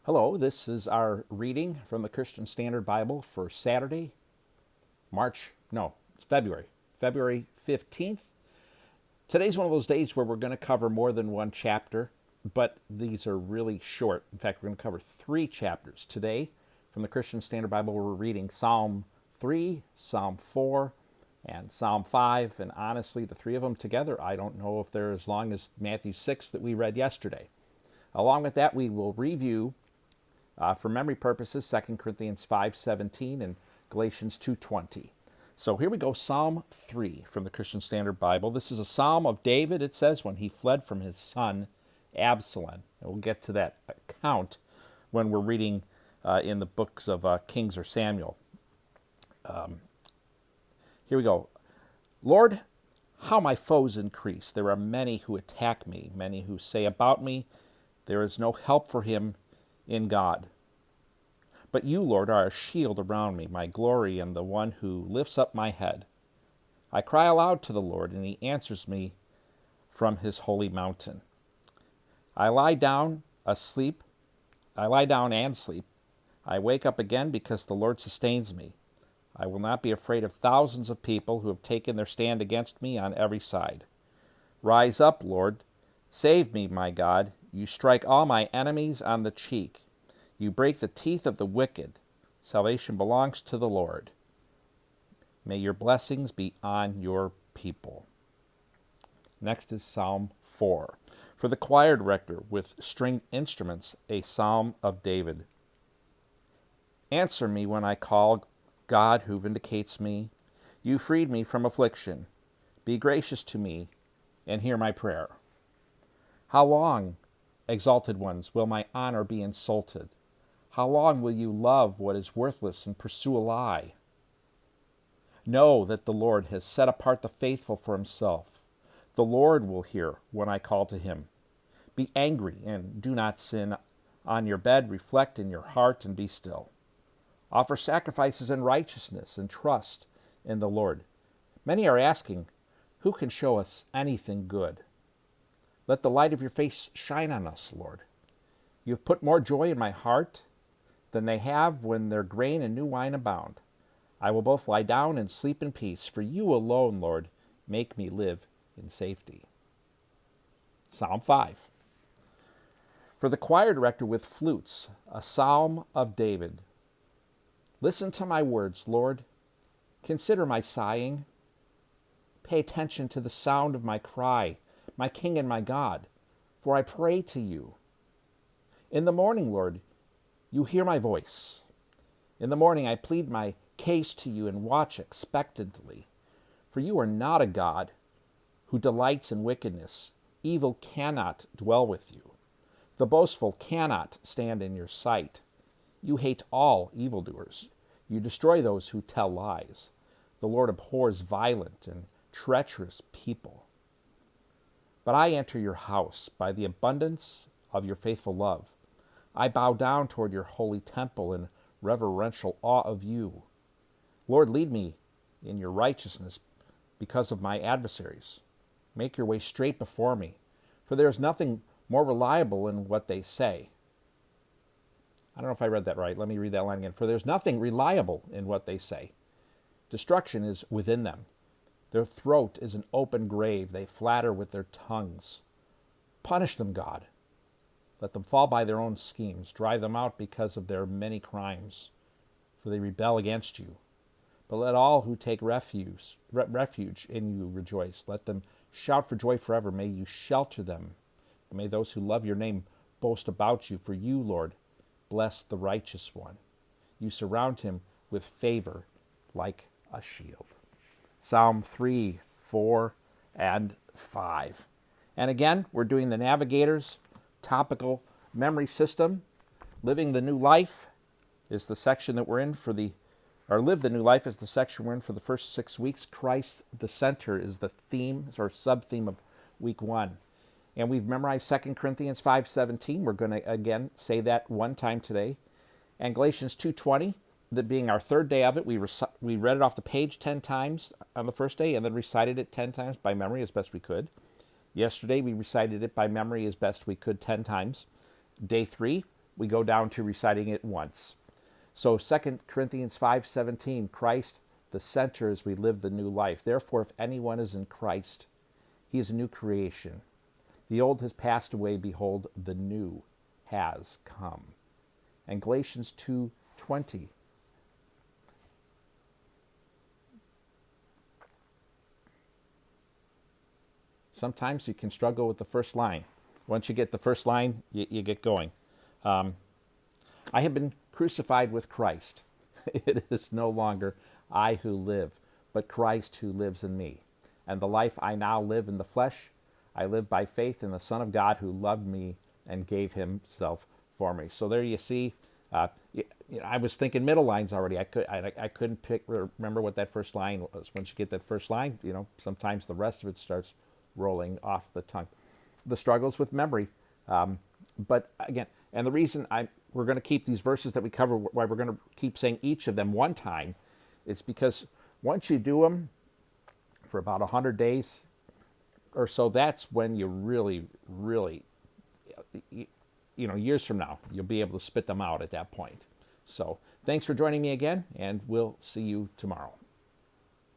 Hello, this is our reading from the Christian Standard Bible for Saturday, February 15th. Today's one of those days where we're going to cover more than one chapter, but these are really short. In fact, we're going to cover three chapters. Today, from the Christian Standard Bible, we're reading Psalm 3, Psalm 4, and Psalm 5. And honestly, the three of them together, I don't know if they're as long as Matthew 6 that we read yesterday. Along with that, we will review for memory purposes, 2 Corinthians 5:17 and Galatians 2:20. So here we go, Psalm 3 from the Christian Standard Bible. This is a psalm of David, it says, when he fled from his son Absalom. And we'll get to that account when we're reading in the books of Kings or Samuel. Here we go. Lord, how my foes increase. There are many who attack me, many who say about me, there is no help for him in God. But you, Lord, are a shield around me, my glory, and the one who lifts up my head. I cry aloud to the Lord, and he answers me from his holy mountain. I lie down and sleep. I wake up again because the Lord sustains me. I will not be afraid of thousands of people who have taken their stand against me on every side. Rise up, Lord. Save me, my God. You strike all my enemies on the cheek. You break the teeth of the wicked. Salvation belongs to the Lord. May your blessings be on your people. Next is Psalm 4. For the choir director with stringed instruments, a psalm of David. Answer me when I call, God who vindicates me. You freed me from affliction. Be gracious to me and hear my prayer. How long, exalted ones, will my honor be insulted? How long will you love what is worthless and pursue a lie? Know that the Lord has set apart the faithful for himself. The Lord will hear when I call to him. Be angry and do not sin. On your bed, reflect in your heart and be still. Offer sacrifices in righteousness and trust in the Lord. Many are asking, who can show us anything good? Let the light of your face shine on us, Lord. You have put more joy in my heart than they have when their grain and new wine abound. I will both lie down and sleep in peace, for you alone, Lord, make me live in safety. Psalm 5. For the choir director with flutes, a psalm of David. Listen to my words, Lord. Consider my sighing. Pay attention to the sound of my cry, my King and my God, for I pray to you. In the morning, Lord, you hear my voice. In the morning I plead my case to you and watch expectantly. For you are not a God who delights in wickedness. Evil cannot dwell with you. The boastful cannot stand in your sight. You hate all evildoers. You destroy those who tell lies. The Lord abhors violent and treacherous people. But I enter your house by the abundance of your faithful love. I bow down toward your holy temple in reverential awe of you. Lord, lead me in your righteousness because of my adversaries. Make your way straight before me, for there is nothing more reliable in what they say. I don't know if I read that right. Let me read that line again. For there's nothing reliable in what they say. Destruction is within them. Their throat is an open grave. They flatter with their tongues. Punish them, God. Let them fall by their own schemes. Drive them out because of their many crimes, for they rebel against you. But let all who take refuge in you rejoice. Let them shout for joy forever. May you shelter them. And may those who love your name boast about you. For you, Lord, bless the righteous one. You surround him with favor like a shield. Psalm 3, 4, and 5. And again, we're doing the Navigator's topical memory system. Living the New Life is the section that we're in Live the New Life is the section we're in for the first 6 weeks. Christ the Center is the theme or sub-theme of week 1. And we've memorized 2 Corinthians 5:17. We're going to, again, say that one time today. And Galatians 2:20, that being our third day of it, we read it off the page 10 times on the first day and then recited it 10 times by memory as best we could. Yesterday, we recited it by memory as best we could 10 times. Day 3, we go down to reciting it once. So 2 Corinthians 5:17, Christ the center as we live the new life. Therefore, if anyone is in Christ, he is a new creation. The old has passed away, behold, the new has come. And Galatians 2:20. Sometimes you can struggle with the first line. Once you get the first line, you get going. I have been crucified with Christ. It is no longer I who live, but Christ who lives in me. And the life I now live in the flesh, I live by faith in the Son of God who loved me and gave himself for me. So there you see, I was thinking middle lines already. I couldn't remember what that first line was. Once you get that first line, sometimes the rest of it starts rolling off the tongue. The struggles with memory. But again, and the reason we're going to keep these verses that we cover, why we're going to keep saying each of them one time, is because once you do them for about 100 days or so, that's when you really, years from now, you'll be able to spit them out at that point. So thanks for joining me again, and we'll see you tomorrow.